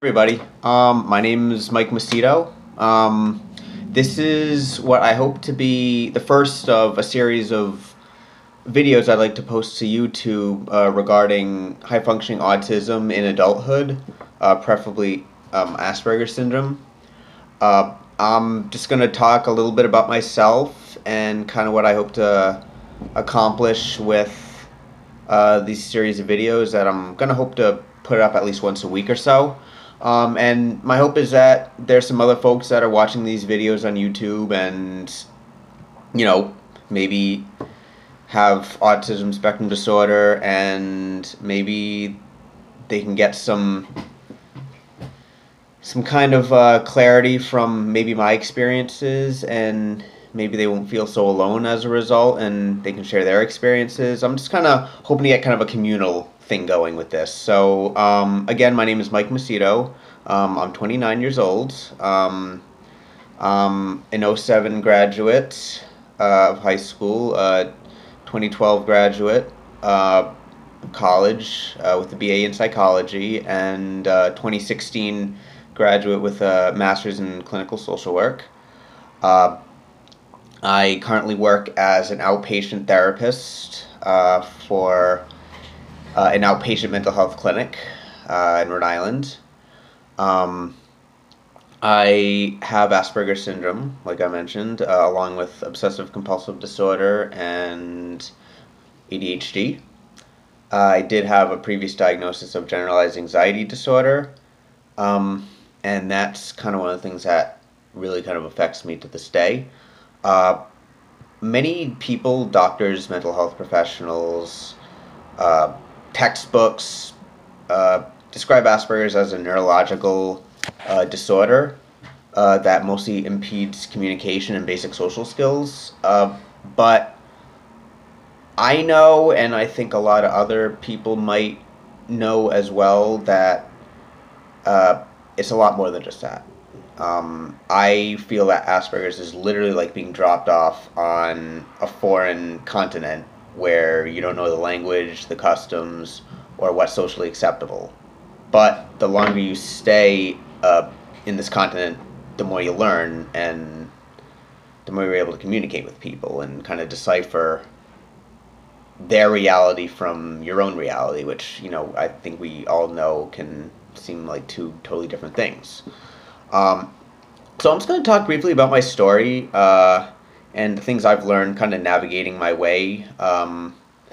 Everybody, my name is Mike Macedo. This is what I hope to be the first of a series of videos I'd like to post to YouTube regarding high-functioning autism in adulthood, preferably Asperger syndrome. I'm just going to talk a little bit about myself and kind of what I hope to accomplish with these series of videos that I'm going to hope to put up at least once a week or so. And my hope is that there's some other folks that are watching these videos on YouTube and, maybe have autism spectrum disorder, and maybe they can get some kind of clarity from maybe my experiences, and maybe they won't feel so alone as a result, and they can share their experiences. I'm just kind of hoping to get kind of a communal thing going with this. So again, my name is Mike Macedo. I'm 29 years old. I'm an '07 graduate of high school, 2012 graduate of college with a BA in psychology, and 2016 graduate with a master's in clinical social work. I currently work as an outpatient therapist for an outpatient mental health clinic in Rhode Island. I have Asperger syndrome, like I mentioned, along with obsessive compulsive disorder and ADHD. I did have a previous diagnosis of generalized anxiety disorder, and that's kind of one of the things that really kind of affects me to this day. Many people, doctors, mental health professionals, textbooks describe Asperger's as a neurological disorder that mostly impedes communication and basic social skills. But I know, and I think a lot of other people might know as well, that it's a lot more than just that. I feel that Asperger's is literally like being dropped off on a foreign continent where you don't know the language, the customs, or what's socially acceptable. But the longer you stay in this continent, the more you learn, and the more you're able to communicate with people and kind of decipher their reality from your own reality, which, I think we all know can seem like two totally different things. So I'm just going to talk briefly about my story and the things I've learned kind of navigating my way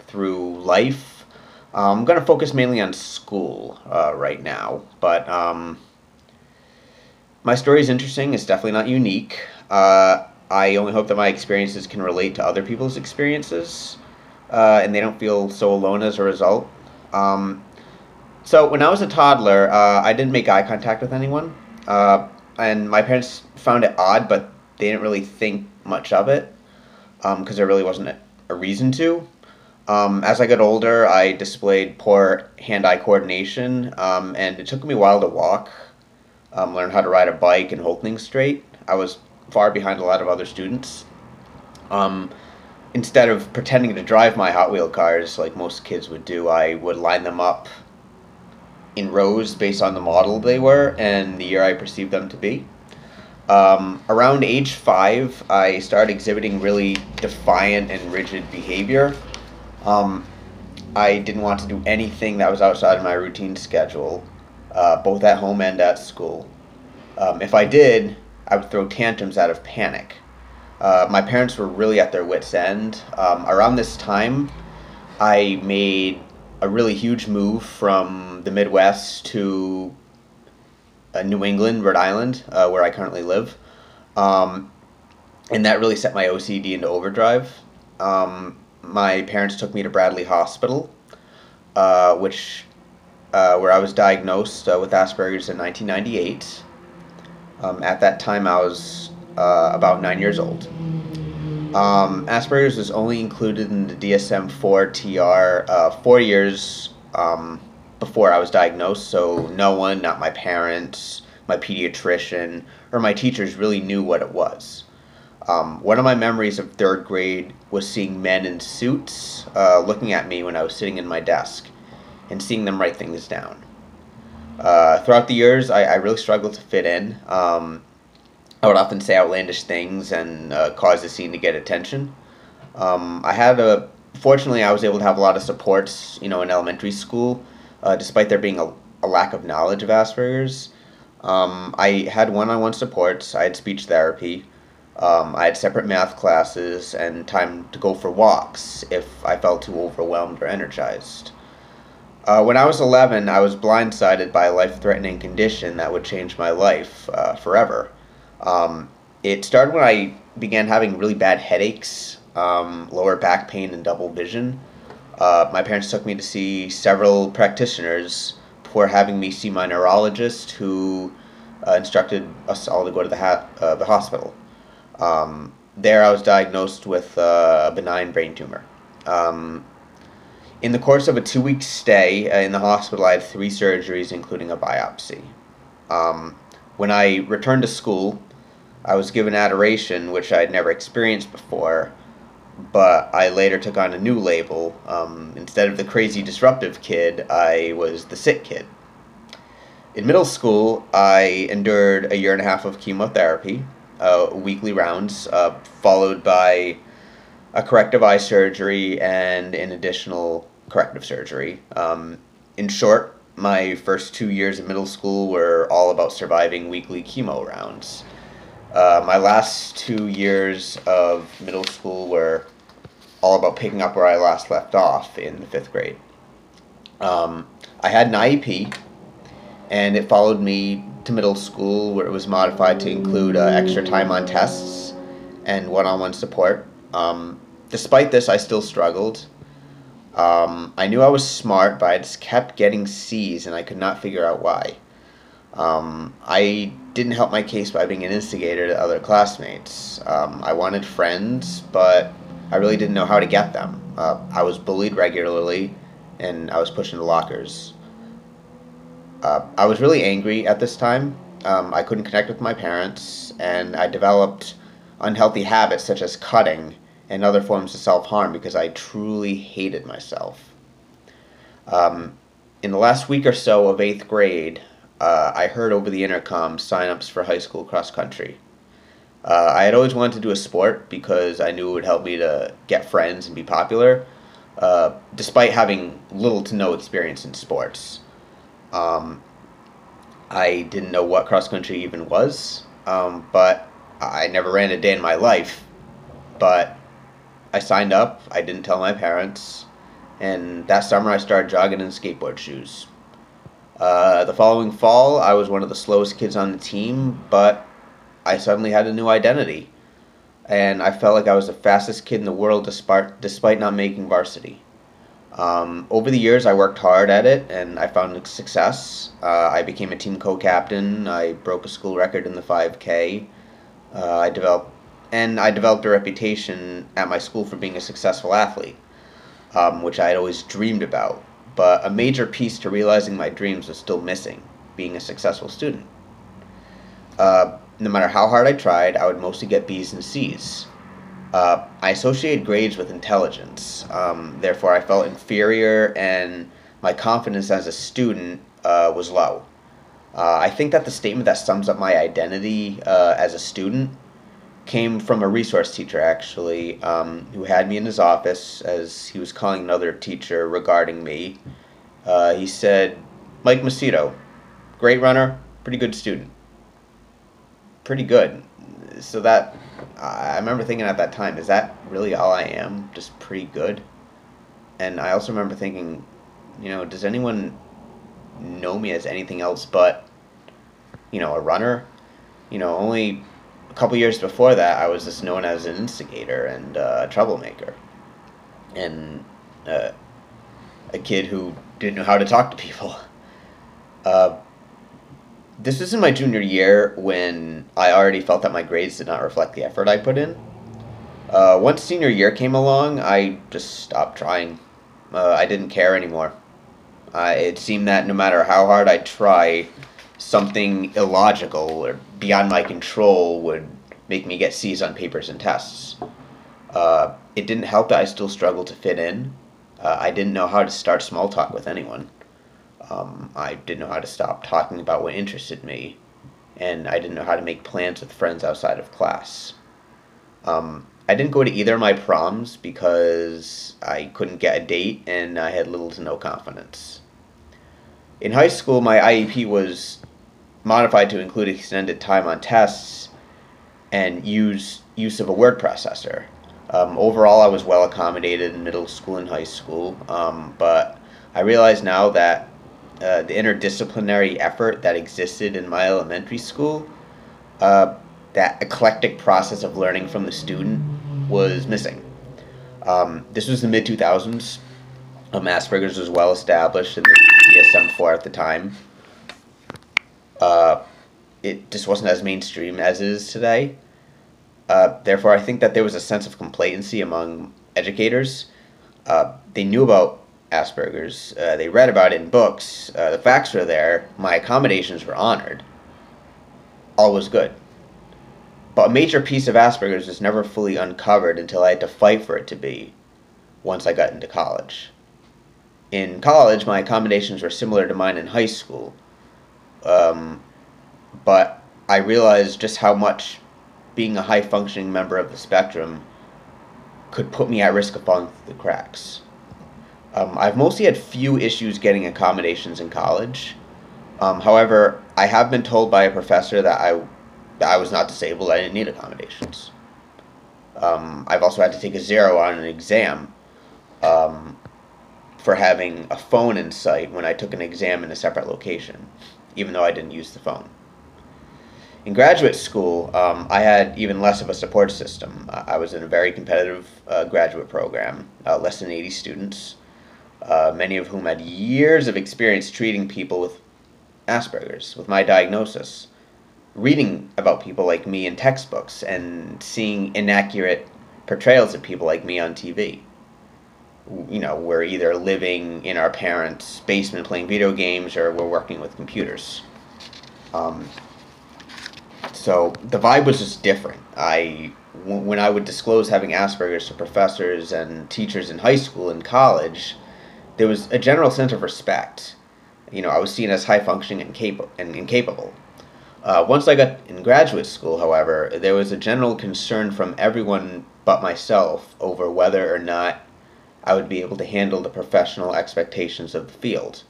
through life. I'm going to focus mainly on school right now, but my story is interesting. It's definitely not unique. I only hope that my experiences can relate to other people's experiences, and they don't feel so alone as a result. So when I was a toddler, I didn't make eye contact with anyone. And my parents found it odd, but they didn't really think much of it because there really wasn't a reason to. As I got older, I displayed poor hand-eye coordination, and it took me a while to walk, learn how to ride a bike, and hold things straight. I was far behind a lot of other students. Instead of pretending to drive my Hot Wheel cars like most kids would do, I would line them up in rows based on the model they were and the year I perceived them to be. Around age 5, I started exhibiting really defiant and rigid behavior. I didn't want to do anything that was outside of my routine schedule, both at home and at school. If I did, I would throw tantrums out of panic. My parents were really at their wits' end. Around this time, I made a really huge move from the Midwest to New England, Rhode Island, where I currently live. And that really set my OCD into overdrive. My parents took me to Bradley Hospital, where I was diagnosed with Asperger's in 1998. At that time, I was about 9 years old. Asperger's was only included in the DSM-4 TR 4 years before I was diagnosed, so no one, not my parents, my pediatrician, or my teachers really knew what it was. One of my memories of 3rd grade was seeing men in suits looking at me when I was sitting in my desk and seeing them write things down. Throughout the years, I really struggled to fit in. I would often say outlandish things and cause the scene to get attention. I had a Fortunately, I was able to have a lot of supports, in elementary school, despite there being a lack of knowledge of Asperger's. I had one-on-one supports. I had speech therapy. I had separate math classes and time to go for walks if I felt too overwhelmed or energized. When I was 11, I was blindsided by a life-threatening condition that would change my life forever. It started when I began having really bad headaches, lower back pain, and double vision. My parents took me to see several practitioners before having me see my neurologist, who instructed us all to go to the hospital. There, I was diagnosed with a benign brain tumor. In the course of a 2-week stay in the hospital, I had 3 surgeries, including a biopsy. When I returned to school, I was given adoration, which I had never experienced before, but I later took on a new label. Instead of the crazy disruptive kid, I was the sick kid. In middle school, I endured a year and a half of chemotherapy, weekly rounds, followed by a corrective eye surgery and an additional corrective surgery. In short, my first 2 years of middle school were all about surviving weekly chemo rounds. My last 2 years of middle school were all about picking up where I last left off in the 5th grade. I had an IEP, and it followed me to middle school, where it was modified to include extra time on tests and one-on-one support. Despite this, I still struggled. I knew I was smart, but I just kept getting C's, and I could not figure out why. I didn't help my case by being an instigator to other classmates. I wanted friends, but I really didn't know how to get them. I was bullied regularly, and I was pushed into lockers. I was really angry at this time. I couldn't connect with my parents, and I developed unhealthy habits such as cutting and other forms of self-harm because I truly hated myself. In the last week or so of 8th grade, I heard over the intercom sign-ups for high school cross-country. I had always wanted to do a sport because I knew it would help me to get friends and be popular, despite having little to no experience in sports. I didn't know what cross-country even was, but I never ran a day in my life. But I signed up, I didn't tell my parents, and that summer I started jogging in skateboard shoes. The following fall, I was one of the slowest kids on the team, but I suddenly had a new identity, and I felt like I was the fastest kid in the world despite not making varsity. Over the years, I worked hard at it, and I found success. I became a team co-captain. I broke a school record in the 5K. I developed a reputation at my school for being a successful athlete, which I had always dreamed about. But a major piece to realizing my dreams was still missing: being a successful student. No matter how hard I tried, I would mostly get B's and C's. I associated grades with intelligence. Therefore, I felt inferior, and my confidence as a student was low. I think that the statement that sums up my identity as a student came from a resource teacher, actually, who had me in his office as he was calling another teacher regarding me. He said, "Mike Macedo, great runner, pretty good student." Pretty good. So that, I remember thinking at that time, is that really all I am? Just pretty good? And I also remember thinking, does anyone know me as anything else but, a runner? Only a couple years before that, I was just known as an instigator and a troublemaker. And a kid who didn't know how to talk to people. This was in my junior year when I already felt that my grades did not reflect the effort I put in. Once senior year came along, I just stopped trying. I didn't care anymore. It seemed that no matter how hard I try, something illogical or beyond my control would make me get C's on papers and tests. It didn't help that I still struggled to fit in. I didn't know how to start small talk with anyone. I didn't know how to stop talking about what interested me, and I didn't know how to make plans with friends outside of class. I didn't go to either of my proms because I couldn't get a date and I had little to no confidence. In high school, my IEP was modified to include extended time on tests and use of a word processor. Overall, I was well accommodated in middle school and high school, but I realize now that the interdisciplinary effort that existed in my elementary school, that eclectic process of learning from the student, was missing. This was the mid 2000s. Asperger's was well established in the DSM-4 at the time. It just wasn't as mainstream as it is today. Therefore, I think that there was a sense of complacency among educators. They knew about Asperger's. They read about it in books. The facts were there. My accommodations were honored. All was good. But a major piece of Asperger's was never fully uncovered until I had to fight for it to be once I got into college. In college, my accommodations were similar to mine in high school. But I realized just how much being a high-functioning member of the spectrum could put me at risk of falling through the cracks. I've mostly had few issues getting accommodations in college. However, I have been told by a professor that I was not disabled, I didn't need accommodations. I've also had to take a 0 on an exam for having a phone in sight when I took an exam in a separate location, even though I didn't use the phone. In graduate school, I had even less of a support system. I was in a very competitive graduate program, less than 80 students, many of whom had years of experience treating people with Asperger's, with my diagnosis, reading about people like me in textbooks, and seeing inaccurate portrayals of people like me on TV. You know, we're either living in our parents' basement playing video games or we're working with computers. So the vibe was just different. When I would disclose having Asperger's to professors and teachers in high school and college, there was a general sense of respect. You know, I was seen as high-functioning and capable. Once I got in graduate school, however, there was a general concern from everyone but myself over whether or not I would be able to handle the professional expectations of the field.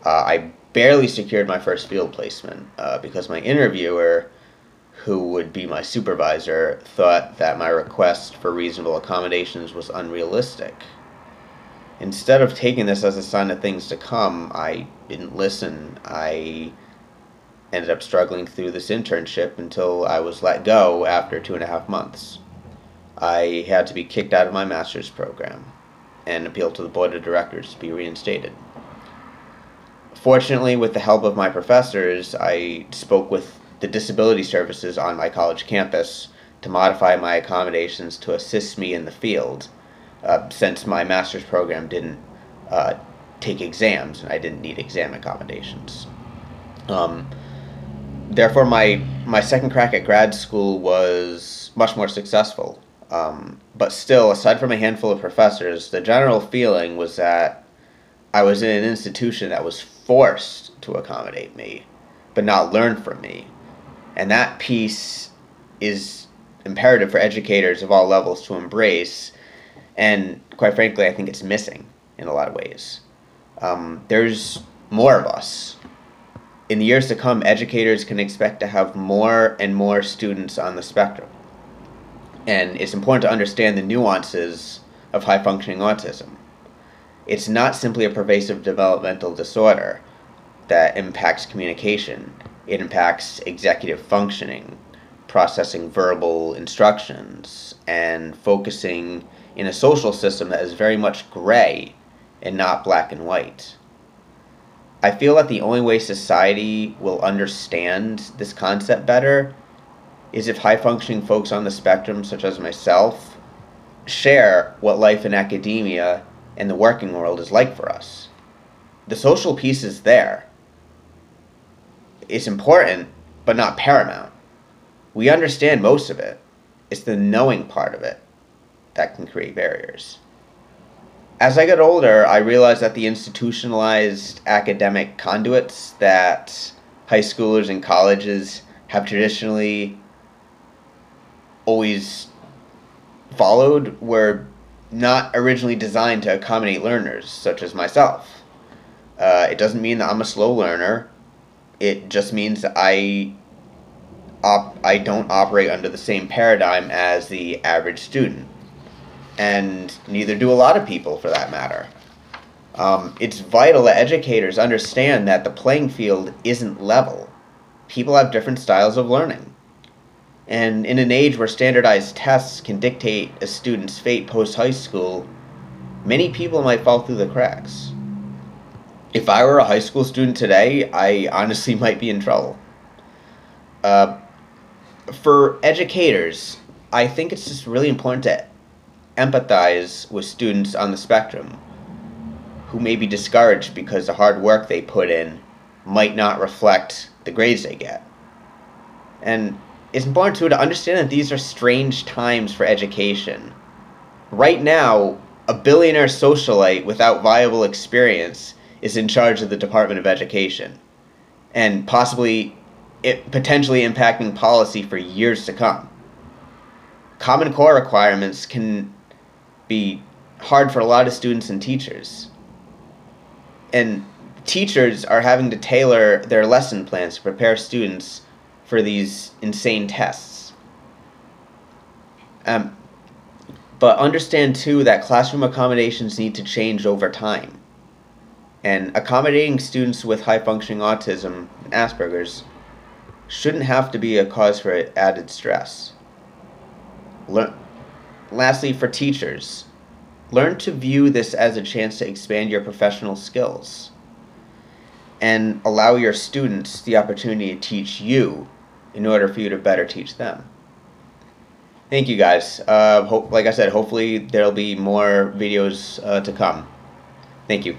I barely secured my first field placement because my interviewer, who would be my supervisor, thought that my request for reasonable accommodations was unrealistic. Instead of taking this as a sign of things to come, I didn't listen. I ended up struggling through this internship until I was let go after 2.5 months. I had to be kicked out of my master's program and appealed to the board of directors to be reinstated. Fortunately, with the help of my professors, I spoke with the disability services on my college campus to modify my accommodations to assist me in the field, since my master's program didn't take exams and I didn't need exam accommodations. Therefore, my second crack at grad school was much more successful. But still, aside from a handful of professors, the general feeling was that I was in an institution that was forced to accommodate me, but not learn from me. And that piece is imperative for educators of all levels to embrace, and quite frankly, I think it's missing in a lot of ways. There's more of us. In the years to come, educators can expect to have more and more students on the spectrum. And it's important to understand the nuances of high-functioning autism. It's not simply a pervasive developmental disorder that impacts communication. It impacts executive functioning, processing verbal instructions, and focusing in a social system that is very much gray and not black and white. I feel that the only way society will understand this concept better is if high-functioning folks on the spectrum, such as myself, share what life in academia and the working world is like for us. The social piece is there. It's important, but not paramount. We understand most of it. It's the knowing part of it that can create barriers. As I got older, I realized that the institutionalized academic conduits that high schoolers and colleges have traditionally always followed were not originally designed to accommodate learners, such as myself. It doesn't mean that I'm a slow learner. It just means that I don't operate under the same paradigm as the average student, and neither do a lot of people, for that matter. It's vital that educators understand that the playing field isn't level. People have different styles of learning. And in an age where standardized tests can dictate a student's fate post-high school, many people might fall through the cracks. If I were a high school student today, I honestly might be in trouble. For educators, I think it's just really important to empathize with students on the spectrum who may be discouraged because the hard work they put in might not reflect the grades they get. And it's important too to understand that these are strange times for education. Right now, a billionaire socialite without viable experience is in charge of the Department of Education, and potentially impacting policy for years to come. Common Core requirements can be hard for a lot of students and teachers. And teachers are having to tailor their lesson plans to prepare students for these insane tests. But understand too that classroom accommodations need to change over time. And accommodating students with high-functioning autism and Asperger's shouldn't have to be a cause for added stress. Lastly, for teachers, learn to view this as a chance to expand your professional skills and allow your students the opportunity to teach you in order for you to better teach them. Thank you, guys. Like I said, hopefully there'll be more videos to come. Thank you.